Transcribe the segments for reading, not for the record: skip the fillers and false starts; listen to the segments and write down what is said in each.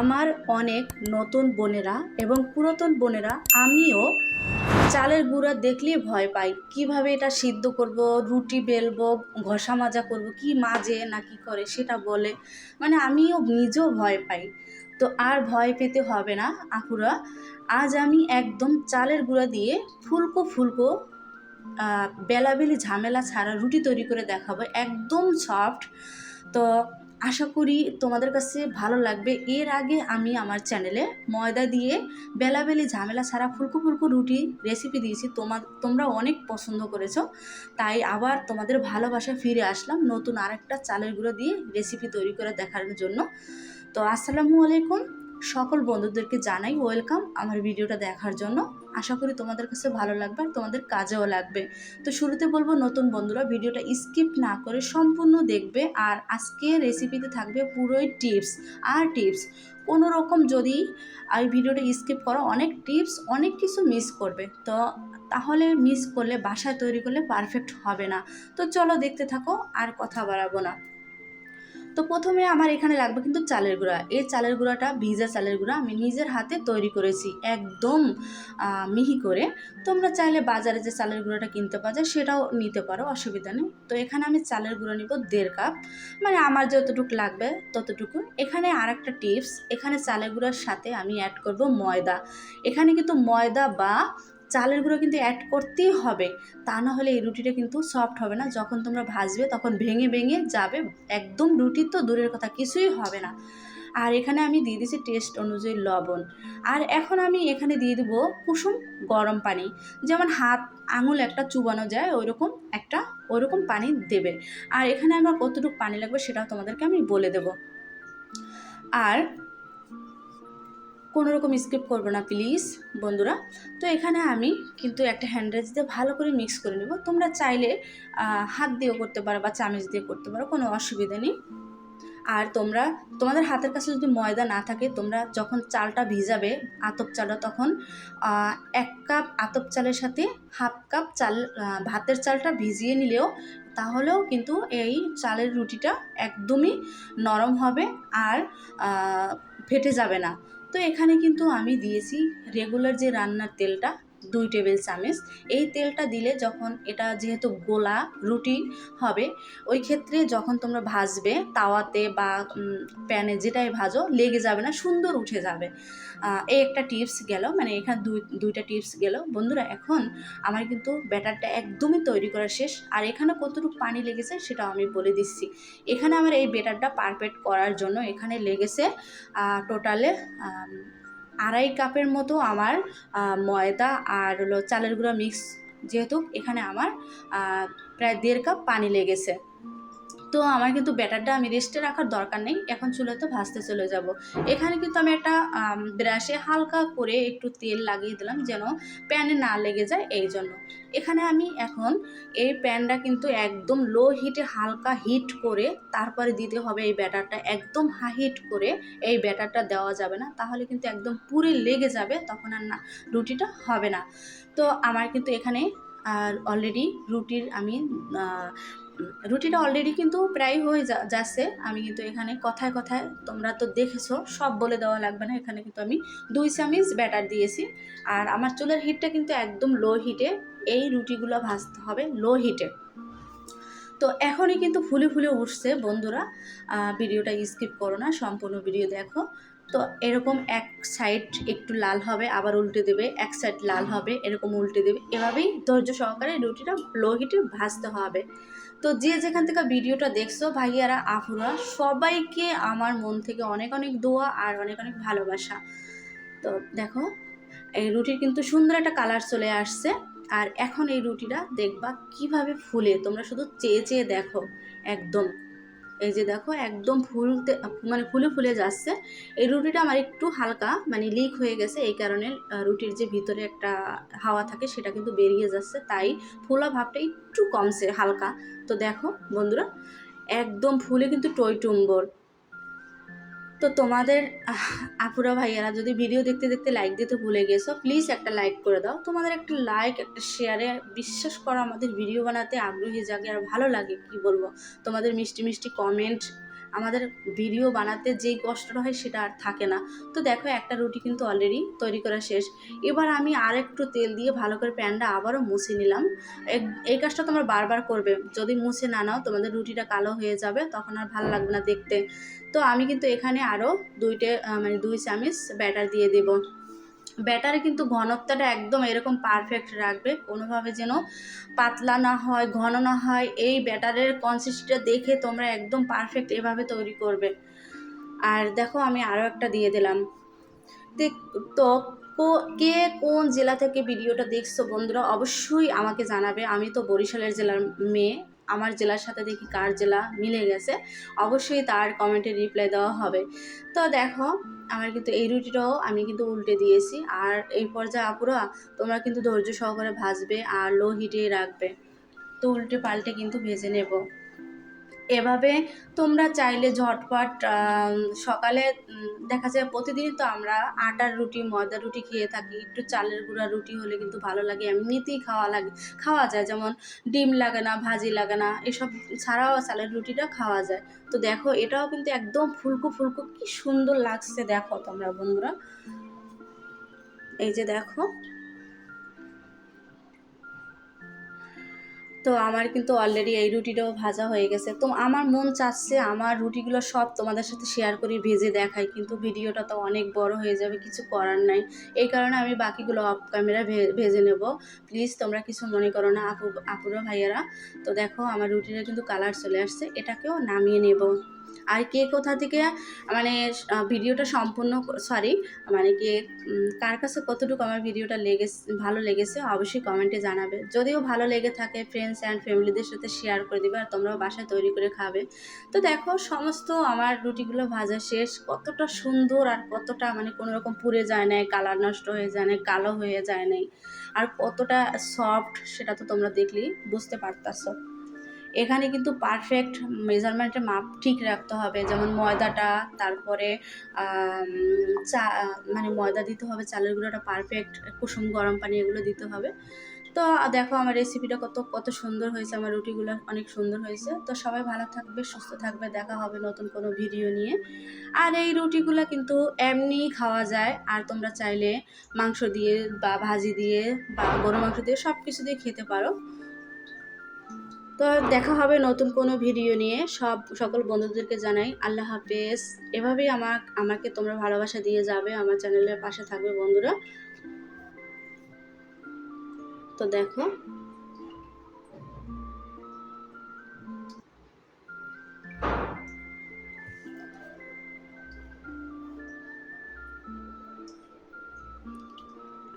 আমার অনেক নতুন বোনেরা এবং পুরাতন বোনেরা আমিও চালের গুঁড়া দেখলেই ভয় পাই। কিভাবে এটা সিদ্ধ করব, রুটি বেলবো, ঘষা মাজা করব, কি মাজে না কি করে সেটা বলে, মানে আমিও নিজেও ভয় পাই। তো আর ভয় পেতে হবে না আপুরা। আজ আমি একদম চালের গুঁড়া দিয়ে ফুলকো ফুলকো বেলাবেলি ঝামেলা ছাড়া রুটি তৈরি করে দেখাবো, একদম সফট। তো আশা করি তোমাদের কাছে ভালো লাগবে। এর আগে আমি আমার চ্যানেলে ময়দা দিয়ে বেলাবেলি ঝামেলা ছাড়া ফুলকো ফুলকো রুটি রেসিপি দিয়েছি, তোমরা অনেক পছন্দ করেছো। তাই আবার তোমাদের ভালোবাসা ফিরে আসলাম নতুন আরেকটা চালের গুঁড়ো দিয়ে রেসিপি তৈরি করে দেখানোর জন্য। তো আসসালামু আলাইকুম, সকল বন্ধুদেরকে জানাই ওয়েলকাম আমার ভিডিওটা দেখার জন্য। আশা করি তোমাদের কাছে ভালো লাগবে আর তোমাদের কাজেও লাগবে। তো শুরুতে বলবো নতুন বন্ধুরা ভিডিওটা স্কিপ না করে সম্পূর্ণ দেখবে। আর আজকে রেসিপিতে থাকবে পুরোই টিপস আর টিপস। কোনো রকম যদি এই ভিডিওটা স্কিপ করো, অনেক টিপস অনেক কিছু মিস করবে। তো তাহলে মিস করলে বাসায় তৈরি করলে পারফেক্ট হবে না। তো চলো দেখতে থাকো, আর কথা বাড়াবো না। তো প্রথমে আমার এখানে লাগবে কিন্তু চালের গুঁড়া। এই চালের গুঁড়াটা ভিজা চালের গুঁড়া আমি নিজের হাতে তৈরি করেছি, একদম মিহি করে। তোমরা চাইলে বাজারে যে চালের গুঁড়াটা কিনতে পাওয়া যায় সেটাও নিতে পারো, অসুবিধা নেই। তো এখানে আমি চালের গুঁড়া নিব 1.5 কাপ, মানে আমার যতটুকু লাগবে ততটুকু। এখানে আর একটা টিপস, এখানে চালের গুঁড়ার সাথে আমি অ্যাড করব ময়দা। এখানে কিন্তু ময়দা বা চালের গুঁড়ো কিন্তু অ্যাড করতেই হবে, তা না হলে এই রুটিটা কিন্তু সফট হবে না। যখন তোমরা ভাজবে তখন ভেঙে ভেঙে যাবে, একদম রুটি তো দূরের কথা, কিছুই হবে না। আর এখানে আমি দিয়ে দিয়েছি টেস্ট অনুযায়ী লবণ। আর এখন আমি এখানে দিয়ে দেবো কুসুম গরম পানি, যেমন হাত আঙুল একটা চুবানো যায় ওইরকম পানি দেবে। আর এখানে আমার কতটুকু পানি লাগবে সেটাও তোমাদেরকে আমি বলে দেব। আর কোনো রকম স্কিপ করবো না প্লিজ বন্ধুরা। তো এখানে আমি কিন্তু একটা হ্যান্ডরেজ দিয়ে ভালো করে মিক্স করে নেব। তোমরা চাইলে হাত দিয়েও করতে পারো বা চামচ দিয়ে করতে পারো, কোনো অসুবিধা নেই। আর তোমাদের হাতের কাছে যদি ময়দা না থাকে, তোমরা যখন চালটা ভিজাবে আতপ চালটা, তখন 1 কাপ আতপ চালের সাথে 1/2 কাপ চাল ভাতের চালটা ভিজিয়ে নিলেও তাহলেও কিন্তু এই চালের রুটিটা একদমই নরম হবে আর ফেটে যাবে না। তো এখানে কিন্তু আমি দিয়েছি রেগুলার যে রান্নার তেলটা 2 টেবিল চামচ। এই তেলটা দিলে যখন এটা যেহেতু গোলা রুটি হবে, ওই ক্ষেত্রে যখন তোমরা ভাজবে তাওয়াতে বা প্যানে যেটাই ভাজো লেগে যাবে না, সুন্দর উঠে যাবে। এই একটা টিপস গেল, মানে এখানে দুইটা টিপস গেল বন্ধুরা। এখন আমার কিন্তু ব্যাটারটা একদমই তৈরি করা শেষ। আর এখানে কতটুকু পানি লেগেছে সেটাও আমি বলে দিচ্ছি। এখানে আমার এই ব্যাটারটা পারফেক্ট করার জন্য এখানে লেগেছে টোটালে 2.5 কাপের মতো আমার ময়দা আর হলো চালের গুঁড়া মিক্স, যেহেতু এখানে আমার প্রায় 1.5 কাপ পানি লেগেছে। তো আমার কিন্তু ব্যাটারটা আমি রেস্টে রাখার দরকার নেই, এখন চুলাতে ভাজতে চলে যাব। এখানে কিন্তু আমি একটা ব্রাশে হালকা করে একটু তেল লাগিয়ে দিলাম যেন প্যানে না লেগে যায়, এই জন্য। এখানে আমি এখন এই প্যানটা কিন্তু একদম লো হিটে হালকা হিট করে তারপরে দিতে হবে এই ব্যাটারটা। একদম হাই হিট করে এই ব্যাটারটা দেওয়া যাবে না, তাহলে কিন্তু একদম পুরে লেগে যাবে, তখন আর না রুটিটা হবে না। তো আমার কিন্তু এখানে অলরেডি রুটিটা অলরেডি কিন্তু প্রায় হয়ে যাচ্ছে। আমি কিন্তু এখানে কথায় কথায়, তোমরা তো দেখেছো, সব বলে দেওয়া লাগবে না। এখানে কিন্তু আমি 2 চামচ ব্যাটার দিয়েছি। আর আমার চুলার হিটটা কিন্তু একদম লো হিটে, এই রুটিগুলো ভাজতে হবে লো হিটে। তো এখনই কিন্তু ফুলে ফুলে উঠছে বন্ধুরা। ভিডিওটা স্কিপ করো না, সম্পূর্ণ ভিডিও দেখো। তো এরকম এক সাইড একটু লাল হবে, আবার উল্টে দেবে, এক সাইড লাল হবে, এরকম উল্টে দেবে। এভাবেই ধৈর্য সহকারে রুটিটা লো হিটে ভাজতে হবে। তো যে যেখান থেকে ভিডিওটা দেখছো ভাইয়ারা আপুরা, সবাইকে আমার মন থেকে অনেক অনেক দোয়া আর অনেক অনেক ভালোবাসা। তো দেখো এই রুটির কিন্তু সুন্দর একটা কালার চলে আসছে। আর এখন এই রুটিটা দেখবা কিভাবে ফুলে, তোমরা শুধু চেয়ে চেয়ে দেখো। একদম এই যে দেখো একদম ফুলে ফুলে যাচ্ছে। এই রুটিটা আমার একটু হালকা মানে লিক হয়ে গেছে, এই কারণে রুটির যে ভিতরে একটা হাওয়া থাকে সেটা কিন্তু বেরিয়ে যাচ্ছে, তাই ফোলা ভাবটা একটু কমছে হালকা। তো দেখো বন্ধুরা একদম ফুলে কিন্তু টইটুম্বর। তো তোমাদের আপুরা ভাইয়ারা যদি ভিডিও দেখতে দেখতে লাইক দিতে ভুলে গেছো, প্লিজ একটা লাইক করে দাও। তোমাদের একটা লাইক একটা শেয়ারে বিশ্বাস করো আমাদের ভিডিও বানাতে আগ্রহী জাগে আর ভালো লাগে, কি বলবো। তোমাদের মিষ্টি মিষ্টি কমেন্ট আমাদের ভিডিও বানাতে যেই কষ্টটা হয় সেটা আর থাকে না। তো দেখো একটা রুটি কিন্তু অলরেডি তৈরি করা শেষ। এবার আমি আর একটু তেল দিয়ে ভালো করে প্যানটা আবারও মুছে নিলাম। এই কাজটা তোমরা বারবার করবে, যদি মুছে না নাও তোমাদের রুটিটা কালো হয়ে যাবে, তখন আর ভালো লাগবে না দেখতে। তো আমি কিন্তু এখানে আরও 2 চামচ ব্যাটার দিয়ে দেবো। ব্যাটারে কিন্তু ঘনত্বটা একদম এরকম পারফেক্ট রাখবে, কোনোভাবে যেন পাতলা না হয়, ঘন না হয়। এই ব্যাটারের কনসিস্টেন্সিটা দেখে তোমরা একদম পারফেক্ট এভাবে তৈরি করবে। আর দেখো আমি আরও একটা দিয়ে দিলাম। তো কে কোন জেলা থেকে ভিডিওটা দেখছো বন্ধুরা অবশ্যই আমাকে জানাবে। আমি তো বরিশালের জেলার মেয়ে, আমার জেলার সাথে দেখি কার জেলা মিলে গেছে, অবশ্যই তার কমেন্টে রিপ্লাই দেওয়া হবে। তো দেখো আমার কিন্তু এই রুটিটাও আমি কিন্তু উল্টে দিয়েছি। আর এই পর্যায়ে আপুরা তোমরা কিন্তু ধৈর্য সহকারে ভাজবে আর লো হিটে রাখবে। তো উল্টে পাল্টে কিন্তু ভেজে নেব। এভাবে তোমরা চাইলে ঝটপট সকালে দেখা যায় প্রতিদিনই তো আমরা আটার রুটি ময়দার রুটি খেয়ে থাকি, একটু চালের গুঁড়া রুটি হলে কিন্তু ভালো লাগে, এমনিতেই খাওয়া যায়, যেমন ডিম লাগে না, ভাজি লাগে না, এসব ছাড়াও চালের রুটিটা খাওয়া যায়। তো দেখো এটাও কিন্তু একদম ফুলকো ফুলকো কি সুন্দর লাগছে দেখো তোমরা বন্ধুরা, এই যে দেখো। তো আমার কিন্তু অলরেডি এই রুটিটাও ভাজা হয়ে গেছে। তো আমার মন চাচ্ছে আমার রুটিগুলো সব তোমাদের সাথে শেয়ার করি, ভেজে দেখাই, কিন্তু ভিডিওটা তো অনেক বড় হয়ে যাবে, কিছু করার নাই। এই কারণে আমি বাকিগুলো অফ ক্যামেরা ভেজে নেব। প্লিজ তোমরা কিছু মনে করো না আপুরা ভাইয়ারা। তো দেখো আমার রুটিটা কিন্তু কালার চলে আসছে, এটাকেও নামিয়ে নেব। আর কে কোথা থেকে মানে ভিডিওটা সম্পূর্ণ মানে কে কার কাছে কতটুকু আমার ভিডিওটা ভালো লেগেছে অবশ্যই কমেন্টে জানাবে। যদিও ভালো লেগে থাকে ফ্রেন্ডস অ্যান্ড ফ্যামিলিদের সাথে শেয়ার করে দিবে, আর তোমরাও বাসায় তৈরি করে খাবে। তো দেখো সমস্ত আমার রুটিগুলো ভাজা শেষ, কতটা সুন্দর আর কতটা মানে কোনো রকম পুড়ে যায় নাই, কালার নষ্ট হয়ে যায় নাই, কালো হয়ে যায় নাই, আর কতটা সফট সেটা তো তোমরা দেখলেই বুঝতে পারতাছো। এখানে কিন্তু পারফেক্ট মেজারমেন্টের মাপ ঠিক রাখতে হবে, যেমন ময়দাটা, তারপরে চা মানে ময়দা দিতে হবে, চালের গুঁড়োটা পারফেক্ট, কুসুম গরম পানি এগুলো দিতে হবে। তো দেখো আমার রেসিপিটা কত সুন্দর হয়েছে, আমার রুটিগুলো অনেক সুন্দর হয়েছে। তো সবাই ভালো থাকবে, সুস্থ থাকবে, দেখা হবে নতুন কোনো ভিডিও নিয়ে। আর এই রুটিগুলো কিন্তু এমনিই খাওয়া যায়, আর তোমরা চাইলে মাংস দিয়ে বা ভাজি দিয়ে বা গরু মাংস দিয়ে সব কিছু দিয়ে খেতে পারো। তো দেখা হবে নতুন কোনো ভিডিও নিয়ে। সকল বন্ধুদেরকে জানাই আল্লাহ হাফেজ। এভাবেই আমাকে তোমরা ভালোবাসা দিয়ে যাবে, আমার চ্যানেলের পাশে থাকবে বন্ধুরা। তো দেখো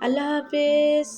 আল্লাহ হাফেজ।